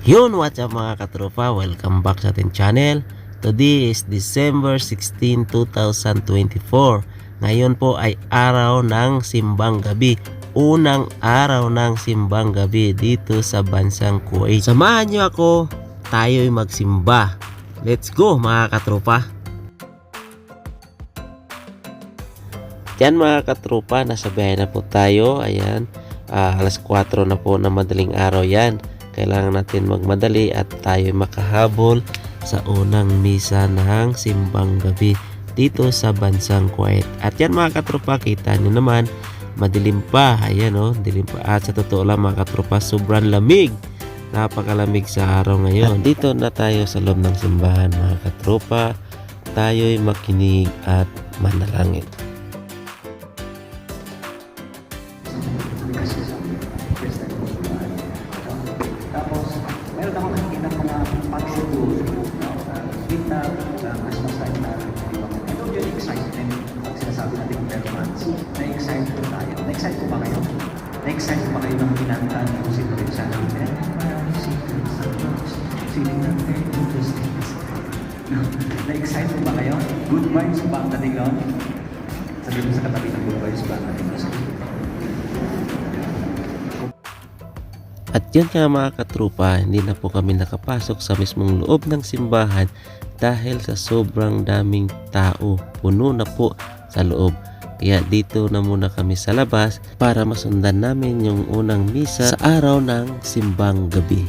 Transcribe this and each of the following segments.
Yun, what's up mga katropa, welcome back sa ating channel. Today is December 16, 2024. Ngayon po ay araw ng simbang gabi. Unang araw ng simbang gabi dito sa bansang Kuwait. Samahan nyo ako, tayo'y magsimba. Let's go mga katropa. Yan mga katropa, nasa biyahe na po tayo. Ayan, alas 4 na po na madaling araw yan. Kailangan natin magmadali at tayo makahabol sa unang misa ng simbang gabi dito sa bansang Kuwait. At yan mga katropa, kita nyo naman, madilim pa. Ayan o, dilim pa. At sa totoo lang mga katropa, sobrang lamig. Napakalamig sa araw ngayon. At dito na tayo sa loob ng simbahan mga katropa. Tayo'y makinig at manalangin. Tapos, meron ako nakikita mga pag-siguro kita mas masaya na ito yung excitement ang sinasabi natin performance. Na-excite po tayo. Na-excite po ba kayo? Na-excite po ba kayo ng pinanta ni Jose Lorenzano? Na-excite po ba kayo? Good vibes ba ang dating nun? Sabi mo sa katabi ng good vibes ba ang dating nun? At yun nga mga katrupa, hindi na po kami nakapasok sa mismong loob ng simbahan dahil sa sobrang daming tao. Puno na po sa loob. Kaya dito na muna kami sa labas para masundan namin yung unang misa sa araw ng simbang gabi.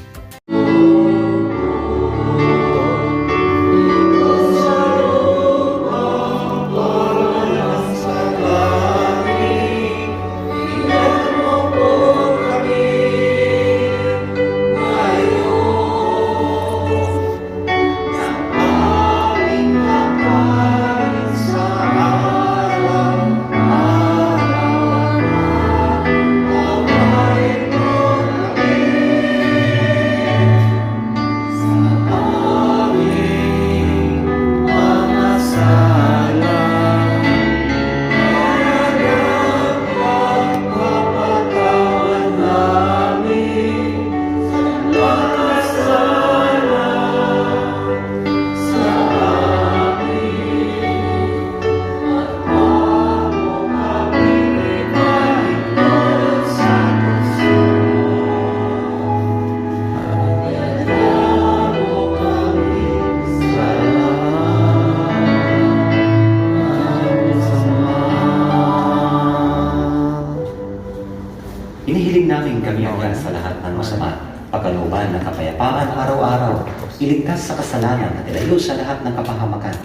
Inihiling namin kami hanggang sa lahat ng masama, pagkalooban ng kapayapaan araw-araw, iligtas sa kasalanan at ilayo sa lahat ng kapahamakan.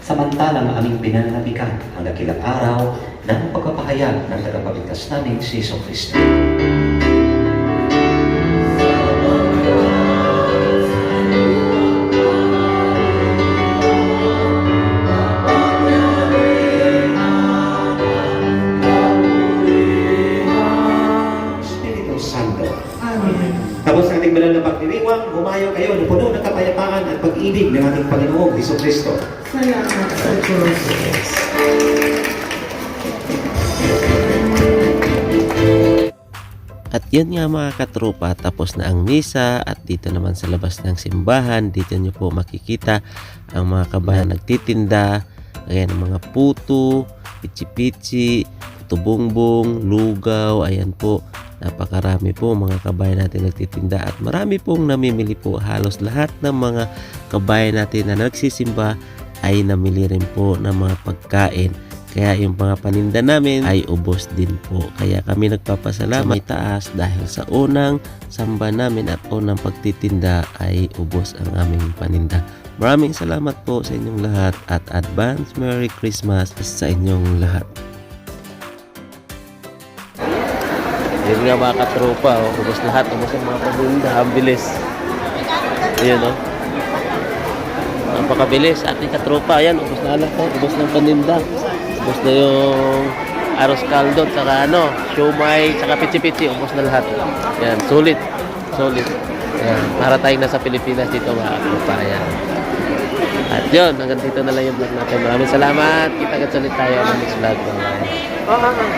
Samantalang aming pinananabikan ang dakilang araw ng pagpapahayag ng tagapagligtas namin si Jesucristo. Tapos sa ating banal na pagdiriwang, humayo kayo na puno ng kapayapaan at pag-ibig ng ating Panginoong Jesucristo. Salamat sa Diyos. At yun nga mga katropa, tapos na ang misa at dito naman sa labas ng simbahan, dito nyo po makikita ang mga kabayan nagtitinda. Ayan ang mga puto, pichi-pichi, puto-bungbong, lugaw, ayan po. Napakarami po mga kabayan natin nagtitinda at marami pong namimili po. Halos lahat ng mga kabayan natin na nagsisimba ay namili rin po ng mga pagkain. Kaya yung mga paninda namin ay ubos din po. Kaya kami nagpapasalamat may taas dahil sa unang samba namin at unang pagtitinda ay ubos ang aming paninda. Maraming salamat po sa inyong lahat at advance Merry Christmas sa inyong lahat. Yun nga mga katropa, ubos lahat, ubos ang mga paninda, ang bilis. Ayun o. Napakabilis, ating katropa, ayan, ubos na lahat, ubos ng paninda. Ubos na yung aros caldo, tsaka siomay, tsaka pichi-pichi, ubos na lahat. Yan, sulit. Yan, para tayong nasa Pilipinas dito mga katropa, ayan. At yun, hanggang dito na lang yung vlog natin. Maraming salamat, kita-kits ulit tayo ng next vlog. Bye-bye.